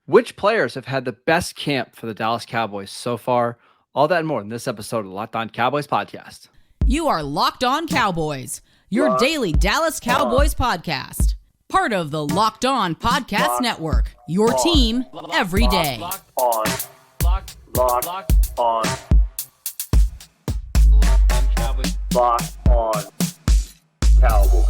Which players have had the best camp for the Dallas Cowboys so far? All that and more in this episode of the Locked On Cowboys podcast. You are Locked On Cowboys, your daily Dallas Cowboys podcast. Part of the Locked On Podcast Network, your team every day. Locked On Cowboys.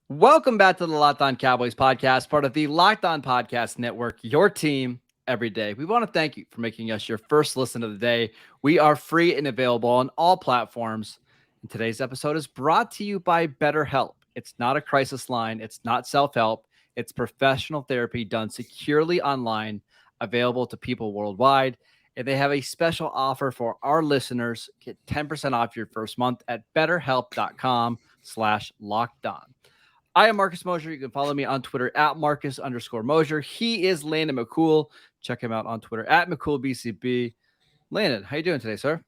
Welcome back to the Locked On Cowboys podcast, part of the Locked On Podcast Network, your team every day. We want to thank you for making us your first listen of the day. We are free and available on all platforms. And today's episode is brought to you by BetterHelp. It's not a crisis line. It's not self-help. It's professional therapy done securely online, available to people worldwide. And they have a special offer for our listeners. Get 10% off your first month at betterhelp.com/lockedon. I am Marcus Mosher. You can follow me on Twitter at Marcus_Mosher. He is Landon McCool. Check him out on Twitter at McCoolBCB. Landon, how you doing today, sir?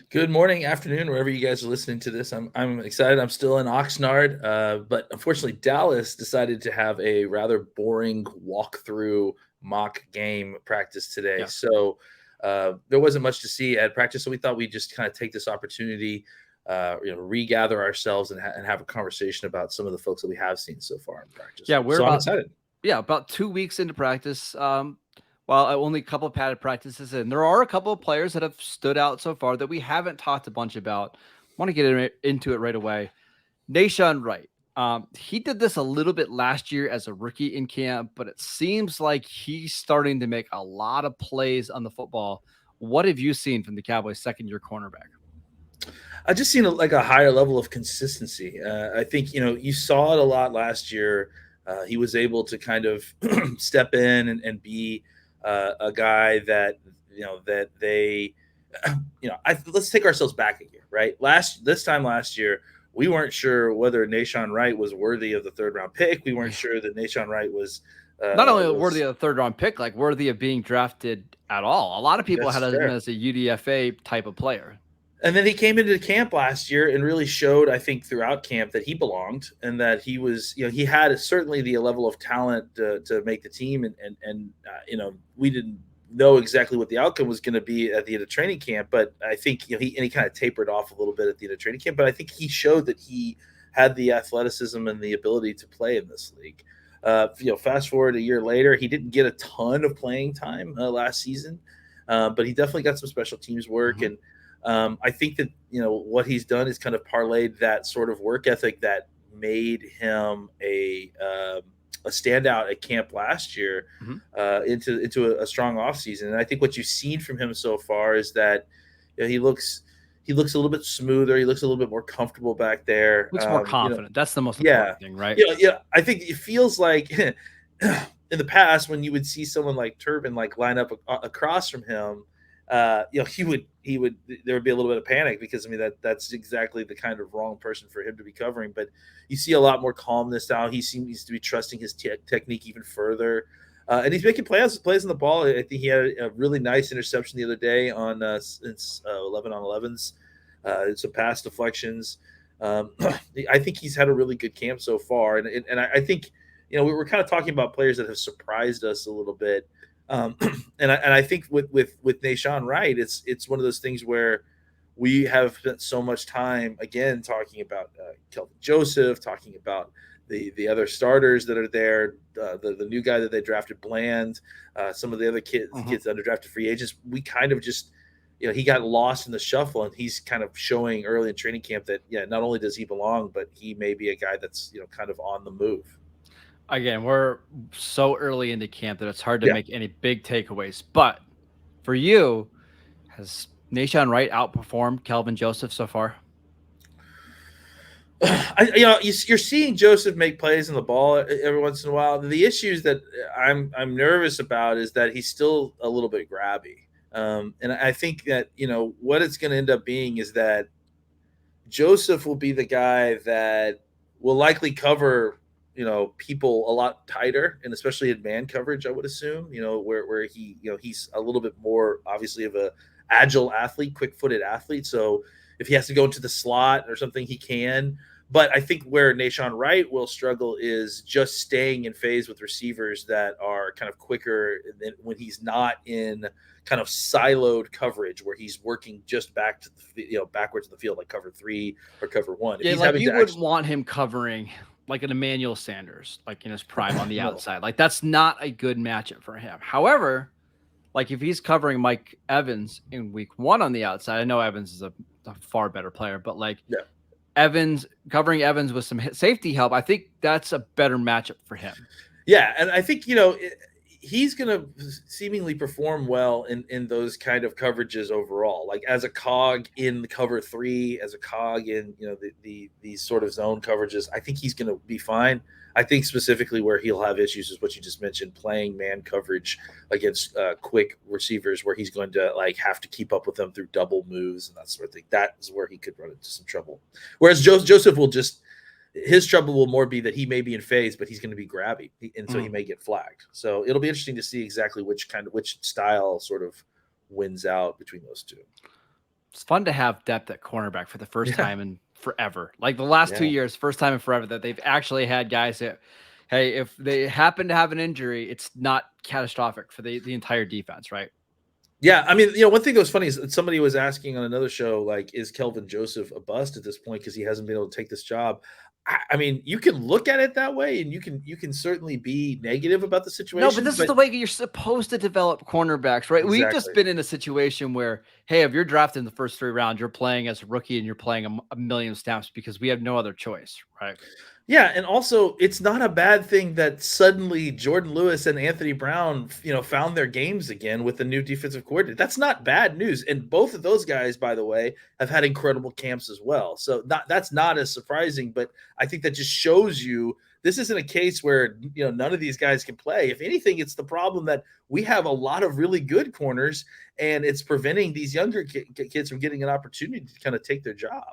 Good morning, afternoon, wherever you guys are listening to this. I'm excited. I'm still in Oxnard, but unfortunately, Dallas decided to have a rather boring walkthrough mock game practice today. Yeah. So there wasn't much to see at practice. So we thought we'd just kind of take this opportunity, regather ourselves and have a conversation about some of the folks that we have seen so far in practice. Yeah, I'm excited. Yeah, about 2 weeks into practice. Well, only a couple of padded practices in. There are a couple of players that have stood out so far that we haven't talked a bunch about. I want to get into it right away. Nahshon Wright. He did this a little bit last year as a rookie in camp, but it seems like he's starting to make a lot of plays on the football. What have you seen from the Cowboys' second-year cornerback? I just seen a higher level of consistency. I think, you saw it a lot last year. He was able to kind of step in and be a guy that, let's take ourselves back a year, right? This time last year, we weren't sure whether Nashon Wright was worthy of the third-round pick. We weren't sure that Nashon Wright was not only worthy of the third-round pick, like worthy of being drafted at all. A lot of people had him as a UDFA type of player. And then he came into camp last year and really showed, I think, throughout camp that he belonged and that he was, he had certainly the level of talent to make the team. And we didn't know exactly what the outcome was going to be at the end of training camp. But I think, he kind of tapered off a little bit at the end of training camp. But I think he showed that he had the athleticism and the ability to play in this league. Fast forward a year later, he didn't get a ton of playing time last season, but he definitely got some special teams work. Mm-hmm. And I think that, what he's done is kind of parlayed that sort of work ethic that made him a standout at camp last year into a strong offseason. And I think what you've seen from him so far is that he looks a little bit smoother. He looks a little bit more comfortable back there. Looks more confident. That's the most important thing, right? Yeah. I think it feels like in the past when you would see someone like Turbin line up across from him, he would there would be a little bit of panic because that's exactly the kind of wrong person for him to be covering. But you see a lot more calmness now. He seems to be trusting his technique even further, and he's making plays on the ball. I think he had a really nice interception the other day on 11 on 11s, some pass deflections. I think he's had a really good camp so far, and I think we were kind of talking about players that have surprised us a little bit. And I think with Nahshon Wright, it's one of those things where we have spent so much time again talking about Kelvin Joseph, talking about the other starters that are there, the new guy that they drafted, Bland, some of the other kids undrafted free agents. We kind of just he got lost in the shuffle, and he's kind of showing early in training camp that not only does he belong, but he may be a guy that's kind of on the move. Again, we're so early into camp that it's hard to make any big takeaways. But for you, has Nahshon Wright outperformed Kelvin Joseph so far? You're seeing Joseph make plays on the ball every once in a while. The issues that I'm nervous about is that he's still a little bit grabby. And I think that, what it's going to end up being is that Joseph will be the guy that will likely cover people a lot tighter, and especially in man coverage, I would assume, where he, he's a little bit more obviously of a agile athlete, quick-footed athlete. So if he has to go into the slot or something, he can. But I think where Nashon Wright will struggle is just staying in phase with receivers that are kind of quicker than when he's not in kind of siloed coverage where he's working just back to the backwards in the field, like cover 3 or cover 1. If Yeah, he's like having you to wouldn't want him covering like an Emmanuel Sanders, like in his prime on the No. outside. Like that's not a good matchup for him. However, like if he's covering Mike Evans in week 1 on the outside, I know Evans is a far better player, but like covering Evans with some safety help, I think that's a better matchup for him. Yeah, and I think he's going to seemingly perform well in those kind of coverages overall, like as a cog in the cover 3, as a cog in these sort of zone coverages. I think he's going to be fine. I think specifically where he'll have issues is what you just mentioned, playing man coverage against quick receivers, where he's going to like have to keep up with them through double moves and that sort of thing. That is where he could run into some trouble. Whereas Joseph will just. His trouble will more be that he may be in phase, but he's going to be grabby, and so he may get flagged. So it'll be interesting to see exactly which style sort of wins out between those two. It's fun to have depth at cornerback for the first time in forever. Like the last 2 years, first time in forever that they've actually had guys that, hey, if they happen to have an injury, it's not catastrophic for the entire defense, right? Yeah, I mean, one thing that was funny is that somebody was asking on another show, like, is Kelvin Joseph a bust at this point because he hasn't been able to take this job? I mean, you can look at it that way, and you can certainly be negative about the situation. No, but this is the way you're supposed to develop cornerbacks, right? Exactly. We've just been in a situation where, hey, if you're drafted in the first 3 rounds, you're playing as a rookie and you're playing a million snaps because we have no other choice, right? Yeah, and also it's not a bad thing that suddenly Jordan Lewis and Anthony Brown, found their games again with the new defensive coordinator. That's not bad news. And both of those guys, by the way, have had incredible camps as well. So that's not as surprising, but I think that just shows you this isn't a case where none of these guys can play. If anything, it's the problem that we have a lot of really good corners, and it's preventing these younger kids from getting an opportunity to kind of take their job.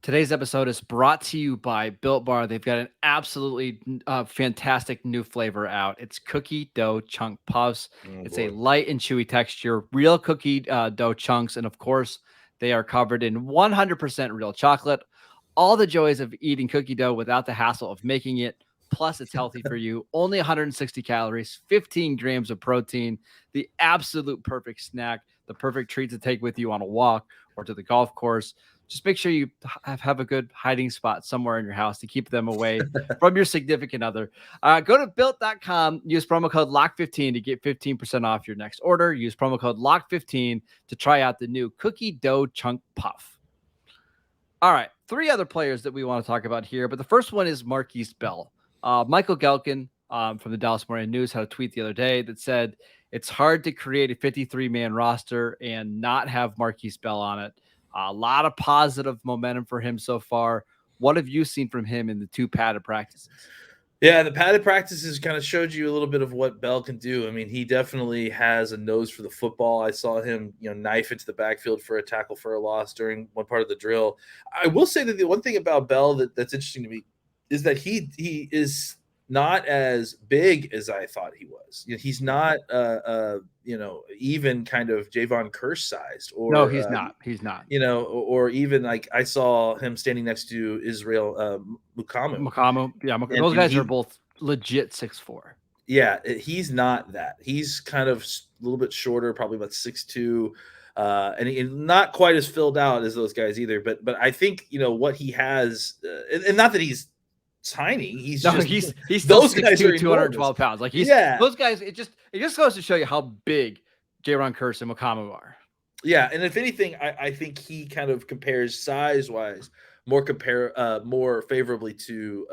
Today's episode is brought to you by Built Bar. They've got an absolutely fantastic new flavor out. It's cookie dough chunk puffs. It's a light and chewy texture, real cookie dough chunks. And of course, they are covered in 100% real chocolate. All the joys of eating cookie dough without the hassle of making it. Plus, it's healthy for you. Only 160 calories, 15 grams of protein, the absolute perfect snack, the perfect treat to take with you on a walk or to the golf course. Just make sure you have a good hiding spot somewhere in your house to keep them away from your significant other. Go to built.com, use promo code LOCK15 to get 15% off your next order. Use promo code LOCK15 to try out the new cookie dough chunk puff. All right, 3 other players that we want to talk about here, but the first one is Marquis Bell. Michael Gelkin from the Dallas Morning News had a tweet the other day that said, it's hard to create a 53-man roster and not have Marquis Bell on it. A lot of positive momentum for him so far. What have you seen from him in the 2 padded practices? Yeah, the padded practices kind of showed you a little bit of what Bell can do. I mean, he definitely has a nose for the football. I saw him, knife into the backfield for a tackle for a loss during one part of the drill. I will say that the one thing about Bell that's interesting to me is that he is not as big as I thought he was. He's not even kind of Javon Curse sized, or no, he's not. He's not. Or even like I saw him standing next to Israel Mukamu. Yeah, those guys are both legit 6'4". Yeah, he's not that. He's kind of a little bit shorter, probably about 6'2", and not quite as filled out as those guys either. But I think what he has, and not that he's tiny. He's still those guys are 212 pounds. Like those guys. It just goes to show you how big Jaron Curse and Mukamu are. Yeah, and if anything, I think he kind of compares size wise more favorably to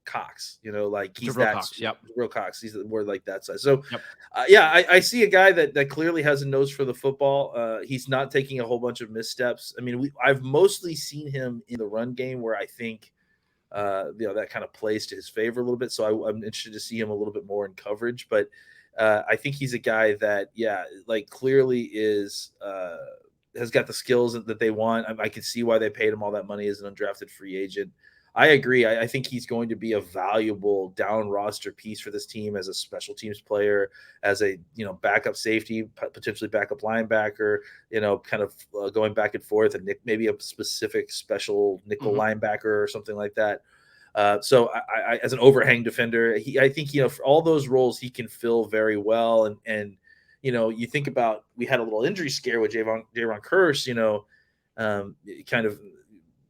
Cox. Like he's that Cox, real Cox. He's more like that size. So I see a guy that clearly has a nose for the football. He's not taking a whole bunch of missteps. I mean, I've mostly seen him in the run game where I think. That kind of plays to his favor a little bit. So I'm interested to see him a little bit more in coverage, but I think he's a guy that, clearly is has got the skills that they want. I can see why they paid him all that money as an undrafted free agent. I agree. I think he's going to be a valuable down roster piece for this team as a special teams player, as a backup safety, potentially backup linebacker. Kind of going back and forth, and maybe a specific special nickel linebacker or something like that. So I as an overhang defender, I think for all those roles he can fill very well. And you think about, we had a little injury scare with Jayron Kearse. Kind of,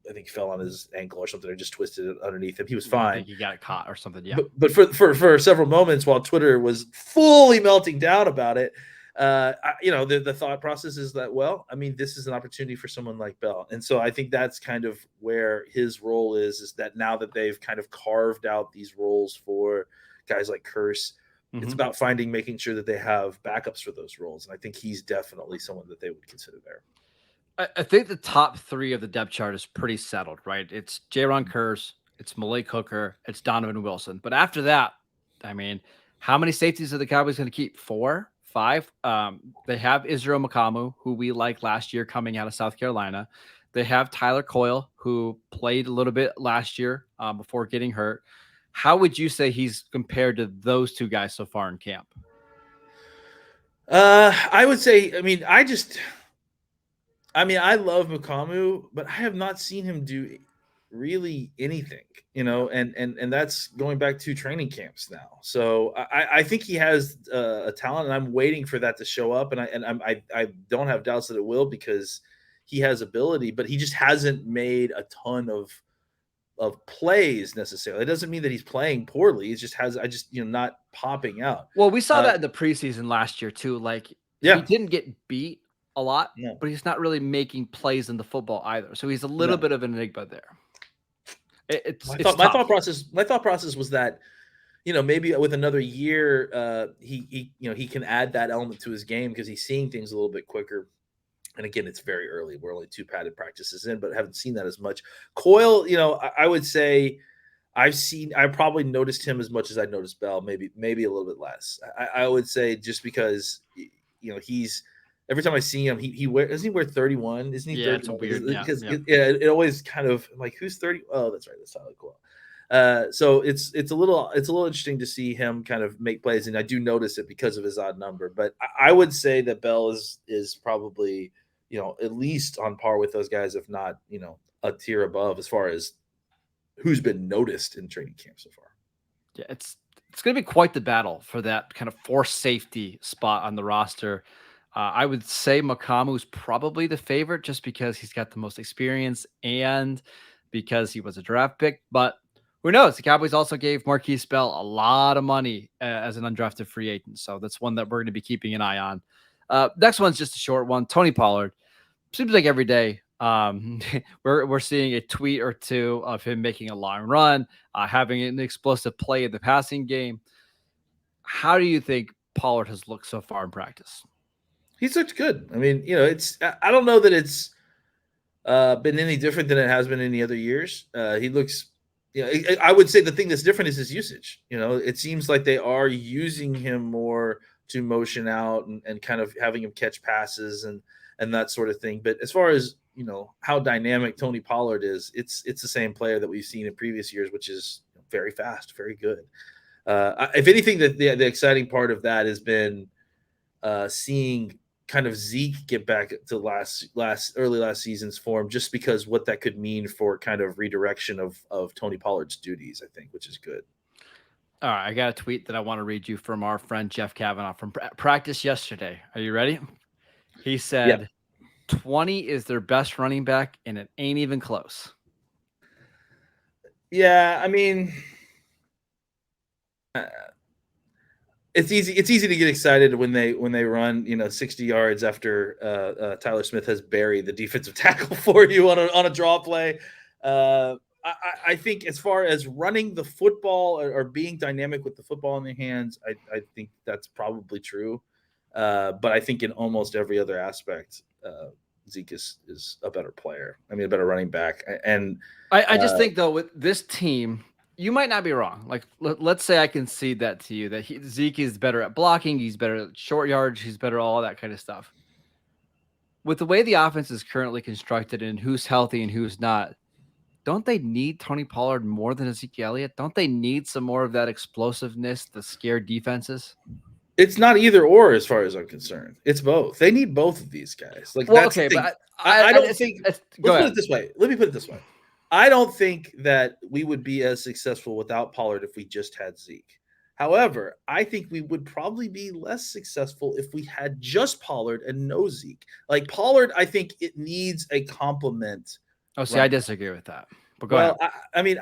I think he fell on his ankle or something, or just twisted it underneath him. He was fine. I think he got it caught or something. Yeah. But for several moments while Twitter was fully melting down about it, the thought process is that, well, I mean, this is an opportunity for someone like Bell. And so I think that's kind of where his role is that now that they've kind of carved out these roles for guys like Kearse, it's about making sure that they have backups for those roles. And I think he's definitely someone that they would consider there. I think the top three of the depth chart is pretty settled, right? It's Jayron Kearse, it's Malik Hooker, it's Donovan Wilson. But after that, I mean, how many safeties are the Cowboys going to keep? 4, 5? They have Israel Makamu, who we liked last year coming out of South Carolina. They have Tyler Coyle, who played a little bit last year before getting hurt. How would you say he's compared to those two guys so far in camp? I would say, I love Makamu, but I have not seen him do really anything, and that's going back to training camps now. So I think he has a talent, and I'm waiting for that to show up. And I don't have doubts that it will, because he has ability, but he just hasn't made a ton of plays necessarily. It doesn't mean that he's playing poorly. He just not popping out. Well, we saw that in the preseason last year too. He didn't get beat a lot, but he's not really making plays in the football either. So he's a little bit of an enigma there. My thought process was that, maybe with another year, he can add that element to his game, because he's seeing things a little bit quicker. And again, it's very early. We're only 2 padded practices in, but haven't seen that as much. Coyle, I would say I probably noticed him as much as I noticed Bell, maybe a little bit less. I would say, just because, he's, every time I see him, doesn't he wear 31? Isn't he? Yeah, 31? it's weird. Because it always kind of, I'm like, who's 30? Oh, that's right. That's Tyler Coyle. So it's a little interesting to see him kind of make plays, and I do notice it because of his odd number. But I would say that Bell is probably, at least on par with those guys, if not, a tier above, as far as who's been noticed in training camp so far. Yeah, it's going to be quite the battle for that kind of force safety spot on the roster. I would say Makamu's probably the favorite, just because he's got the most experience and because he was a draft pick. But who knows? The Cowboys also gave Marquis Bell a lot of money as an undrafted free agent. So that's one that we're going to be keeping an eye on. Next one's just a short one. Tony Pollard. Seems like every day we're seeing a tweet or two of him making a long run, having an explosive play in the passing game. How do you think Pollard has looked so far in practice? He's looked good. I mean, I don't know that it's been any different than it has been any other years. He looks, I would say the thing that's different is his usage. It seems like they are using him more to motion out and kind of having him catch passes and that sort of thing. But as far as, how dynamic Tony Pollard is, it's the same player that we've seen in previous years, which is very fast, very good. If anything, the exciting part of that has been seeing kind of Zeke get back to early last season's form, just because what that could mean for kind of redirection of Tony Pollard's duties, I think, which is good. All right, I got a tweet that I want to read you from our friend Jeff Kavanaugh from practice yesterday. Are you ready? He said, 20 is their best running back, and it ain't even close. Yeah, I mean, it's easy to get excited when they run 60 yards after Tyler Smith has buried the defensive tackle for you on a draw play. I think as far as running the football or being dynamic with the football in their hands, I think that's probably true. But I think in almost every other aspect, Zeke is a better player. I mean, a better running back. And I just think, though, with this team, you might not be wrong. Like, let's say I concede that to you, that Zeke is better at blocking. He's better at short yards. He's better at all that kind of stuff. With the way the offense is currently constructed and who's healthy and who's not, don't they need Tony Pollard more than Ezekiel Elliott? Don't they need some more of that explosiveness to scare defenses? It's not either or, as far as I'm concerned. It's both. They need both of these guys. Like, Well, that's the okay, thing. but I don't think. Go Let's put ahead. it this way. Let me put it this way. I don't think that we would be as successful without Pollard if we just had Zeke. However, I think we would probably be less successful if we had just Pollard and no Zeke. Like Pollard, I think it needs a complement. Oh, see, I disagree with that. But go Well, ahead. I mean,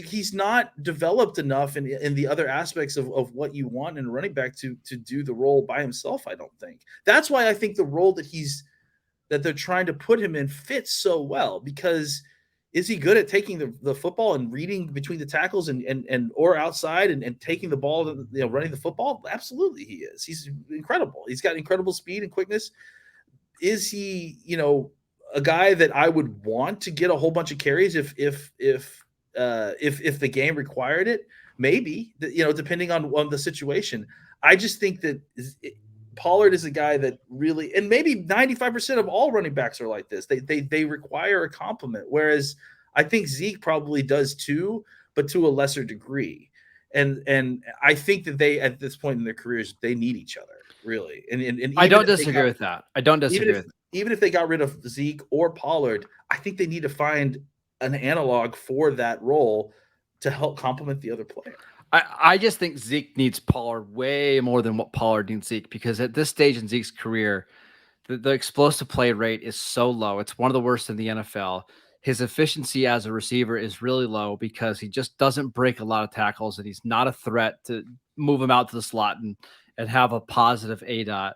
he's not developed enough in the other aspects of what you want in a running back to do the role by himself. I don't think that's why I think the role that they're trying to put him in fits so well, because is he good at taking the football and reading between the tackles and or outside and taking the ball, running the football? Absolutely, he is. He's incredible. He's got incredible speed and quickness. Is he, a guy that I would want to get a whole bunch of carries if the game required it? Maybe, depending on the situation. I just think that Pollard is a guy that really, and maybe 95% of all running backs are like this. They require a compliment, whereas I think Zeke probably does too, but to a lesser degree. And I think that they, at this point in their careers, they need each other, really. And I don't disagree with that. I don't disagree with that. Even if they got rid of Zeke or Pollard, I think they need to find an analog for that role to help complement the other player. I just think Zeke needs Pollard way more than what Pollard needs Zeke, because at this stage in Zeke's career, the explosive play rate is so low. It's one of the worst in the NFL. His efficiency as a receiver is really low because he just doesn't break a lot of tackles, and he's not a threat to move him out to the slot and have a positive ADOT.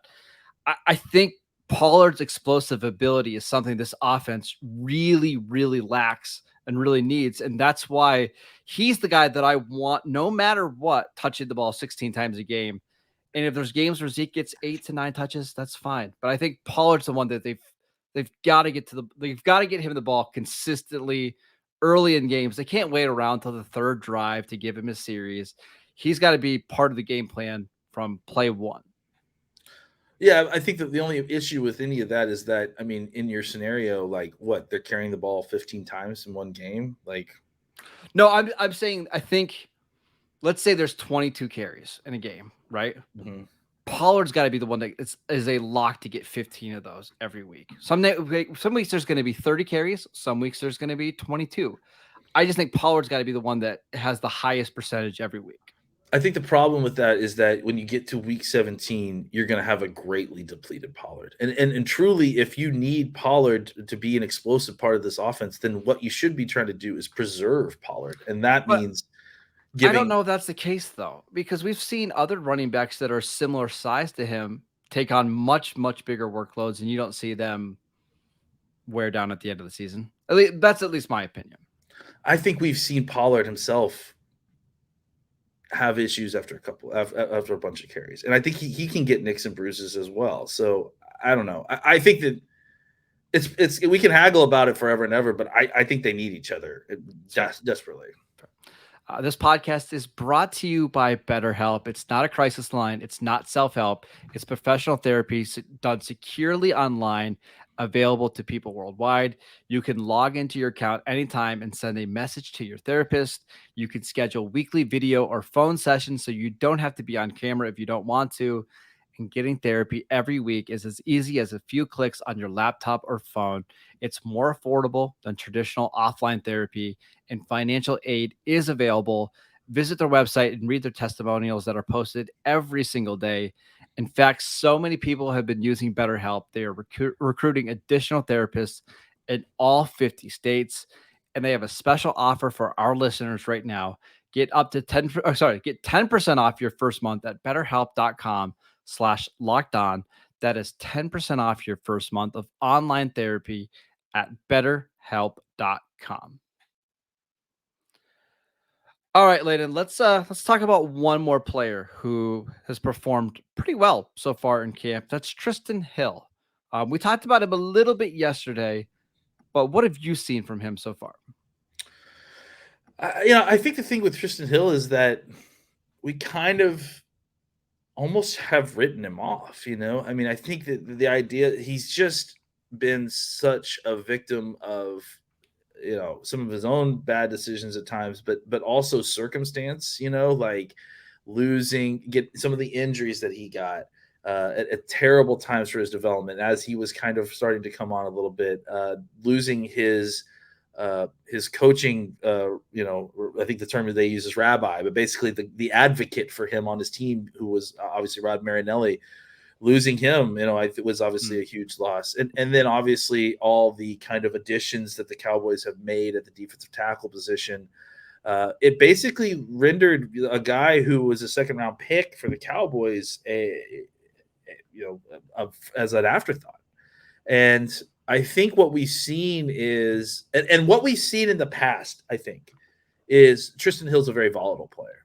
I think Pollard's explosive ability is something this offense really, really lacks and really needs. And that's why he's the guy that I want, no matter what, touching the ball 16 times a game. And if there's games where Zeke gets 8 to 9 touches, that's fine. But I think Pollard's the one that they've got to get him the ball consistently early in games. They can't wait around until the third drive to give him a series. He's got to be part of the game plan from play one. Yeah, I think that the only issue with any of that is that, I mean, in your scenario, like what, they're carrying the ball 15 times in one game? Like, no, I'm saying, I think, let's say there's 22 carries in a game, right? mm-hmm. Pollard's got to be the one that is a lock to get 15 of those every week. Some weeks there's going to be 30 carries. Some weeks there's going to be 22. I just think Pollard's got to be the one that has the highest percentage every week. I think the problem with that is that when you get to week 17, you're going to have a greatly depleted Pollard. And truly, if you need Pollard to be an explosive part of this offense, then what you should be trying to do is preserve Pollard. And that means I don't know if that's the case, though, because we've seen other running backs that are similar size to him take on much, much bigger workloads, and you don't see them wear down at the end of the season. That's at least my opinion. I think we've seen Pollard himself have issues after a bunch of carries, and I think he can get nicks and bruises as well. So I don't know. I think that it's we can haggle about it forever and ever, but I think they need each other desperately. This podcast is brought to you by BetterHelp. It's not a crisis line. It's not self-help. It's professional therapy done securely online, available to people worldwide. You can log into your account anytime and send a message to your therapist. You can schedule weekly video or phone sessions so you don't have to be on camera if you don't want to. And getting therapy every week is as easy as a few clicks on your laptop or phone. It's more affordable than traditional offline therapy, and financial aid is available. Visit their website and read their testimonials that are posted every single day. In fact, so many people have been using BetterHelp. They are recruiting additional therapists in all 50 states, and they have a special offer for our listeners right now. Get 10% off your first month at BetterHelp.com/lockedon. That is 10% off your first month of online therapy at BetterHelp.com. All right, Landon, let's talk about one more player who has performed pretty well so far in camp. That's Tristan Hill. We talked about him a little bit yesterday, but what have you seen from him so far? I think the thing with Tristan Hill is that we kind of almost have written him off. I mean, I think that the idea, he's just been such a victim of some of his own bad decisions at times, but also circumstance, like get some of the injuries that he got at terrible times for his development as he was kind of starting to come on a little bit, losing his coaching, I think the term that they use is rabbi, but basically the advocate for him on his team, who was obviously Rod Marinelli. Losing him, it was obviously a huge loss. And then obviously all the kind of additions that the Cowboys have made at the defensive tackle position. It basically rendered a guy who was a second-round pick for the Cowboys as an afterthought. And I think what we've seen is, and what we've seen in the past, I think, is Tristan Hill's a very volatile player.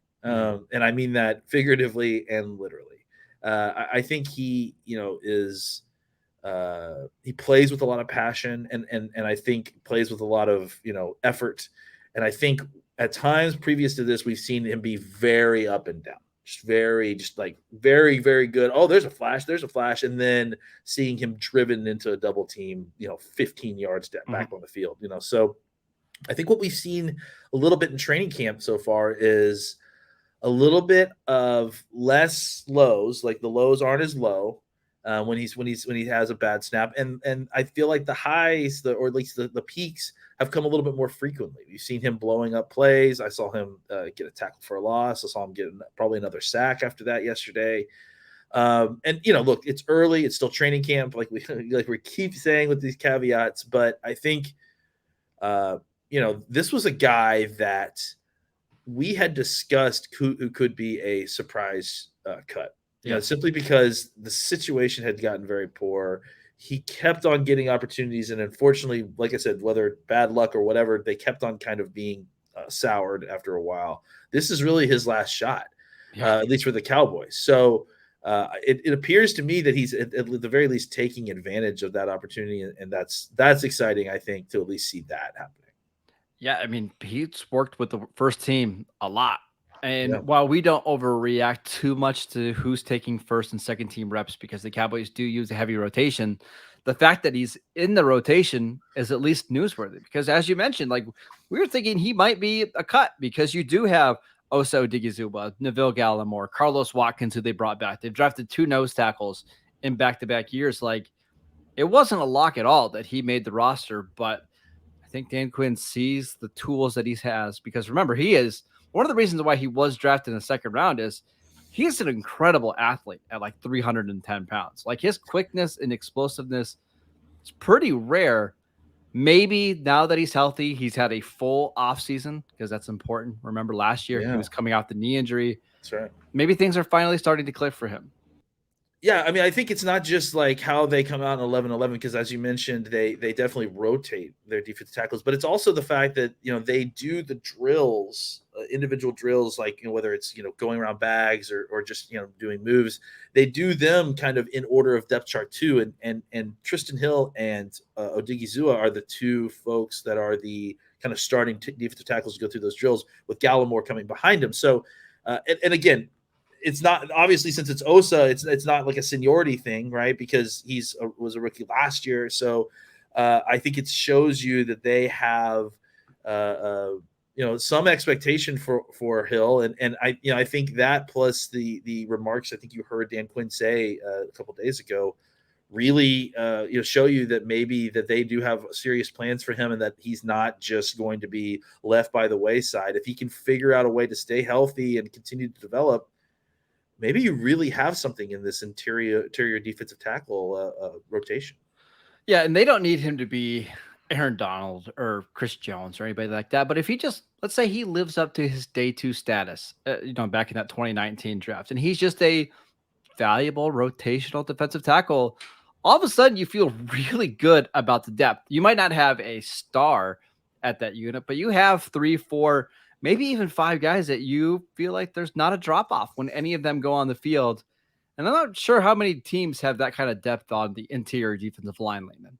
And I mean that figuratively and literally. I think he, is he plays with a lot of passion and I think plays with a lot of, effort. And I think at times previous to this, we've seen him be very up and down, very, very good. Oh, there's a flash. And then seeing him driven into a double team, 15 yards back on the field, So I think what we've seen a little bit in training camp so far is a little bit of less lows, like the lows aren't as low when he has a bad snap, and I feel like the highs, or at least the peaks, have come a little bit more frequently. You've seen him blowing up plays. I saw him get a tackle for a loss. I saw him get probably another sack after that yesterday. And look, it's early. It's still training camp, like we keep saying with these caveats. But I think this was a guy that we had discussed who could be a surprise cut, simply because the situation had gotten very poor. He kept on getting opportunities, and unfortunately, like I said, whether bad luck or whatever, they kept on kind of being soured after a while. This is really his last shot, at least for the Cowboys. So it appears to me that he's at the very least taking advantage of that opportunity, and that's exciting, I think, to at least see that happening. Yeah, I mean, he's worked with the first team a lot. And while we don't overreact too much to who's taking first and second team reps, because the Cowboys do use a heavy rotation, the fact that he's in the rotation is at least newsworthy. Because as you mentioned, like, we were thinking he might be a cut, because you do have Osa Odigizua, Neville Gallimore, Carlos Watkins, who they brought back. They've drafted 2 nose tackles in back-to-back years. Like, it wasn't a lock at all that he made the roster, but I think Dan Quinn sees the tools that he has, because remember, he is one of the reasons why he was drafted in the second round is he's an incredible athlete at like 310 pounds. Like, his quickness and explosiveness is pretty rare. Maybe now that he's healthy, he's had a full off season, because that's important. Remember last year he was coming off the knee injury. That's right. Maybe things are finally starting to click for him. Yeah, I mean, I think it's not just like how they come out in 11-11, because as you mentioned, they definitely rotate their defensive tackles, but it's also the fact that, they do the drills, individual drills, like, whether it's, going around bags or just, doing moves, they do them kind of in order of depth chart too. And Tristan Hill and Odigizua are the 2 folks that are the kind of starting defensive tackles to go through those drills, with Gallimore coming behind him. So, and again, it's not, obviously, since it's Osa, it's not like a seniority thing, right? Because was a rookie last year. So I think it shows you that they have some expectation for Hill, and I think that, plus the remarks I think you heard Dan Quinn say a couple of days ago, really show you that maybe that they do have serious plans for him, and that he's not just going to be left by the wayside. If he can figure out a way to stay healthy and continue to develop, maybe you really have something in this interior defensive tackle rotation. Yeah, and they don't need him to be Aaron Donald or Chris Jones or anybody like that. But if he just, let's say he lives up to his day 2 status, back in that 2019 draft, and he's just a valuable rotational defensive tackle, all of a sudden you feel really good about the depth. You might not have a star at that unit, but you have 3, 4, maybe even 5 guys that you feel like there's not a drop off when any of them go on the field. And I'm not sure how many teams have that kind of depth on the interior defensive line, Landon.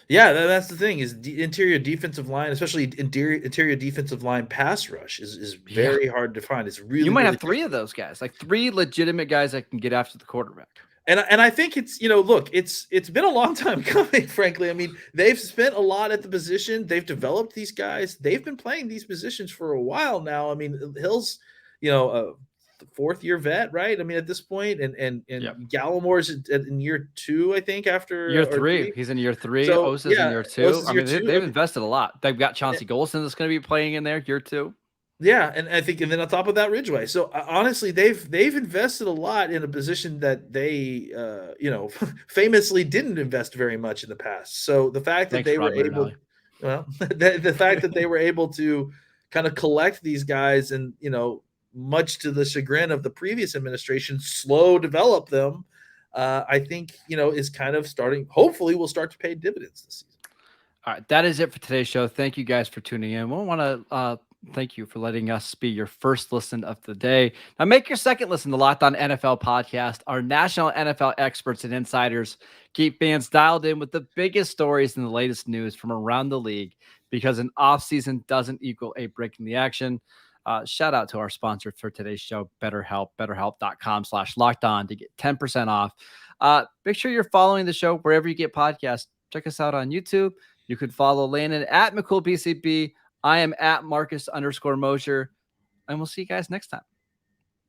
Yeah, that's the thing, is the interior defensive line, especially interior defensive line pass rush is very hard to find. It's really, you might really have 3 of those guys, like 3 legitimate guys that can get after the quarterback. And I think it's, look, it's been a long time coming, frankly. I mean, they've spent a lot at the position. They've developed these guys. They've been playing these positions for a while now. I mean, Hill's, a fourth-year vet, right? I mean, at this point, and Yep. Gallimore's in year 2, I think, after year 3. He's in year 3. So, Osa's in year 2. I mean, they've I mean, invested a lot. They've got Chauncey Golson that's going to be playing in there year 2. Yeah, and I think, and then on top of that, Ridgeway. So honestly, they've invested a lot in a position that they, famously didn't invest very much in the past. So the fact that they were able, the fact that they were able to kind of collect these guys and, much to the chagrin of the previous administration, slow develop them, I think, is kind of starting. Hopefully, will start to pay dividends this season. All right, that is it for today's show. Thank you guys for tuning in. We want to thank you for letting us be your first listen of the day. Now make your second listen to Locked On NFL podcast. Our national NFL experts and insiders keep fans dialed in with the biggest stories and the latest news from around the league, because an offseason doesn't equal a break in the action. Shout out to our sponsor for today's show, BetterHelp, betterhelp.com/lockedon to get 10% off. Make sure you're following the show wherever you get podcasts. Check us out on YouTube. You could follow Landon at McCool PCB. I am at Marcus _Mosher, and we'll see you guys next time.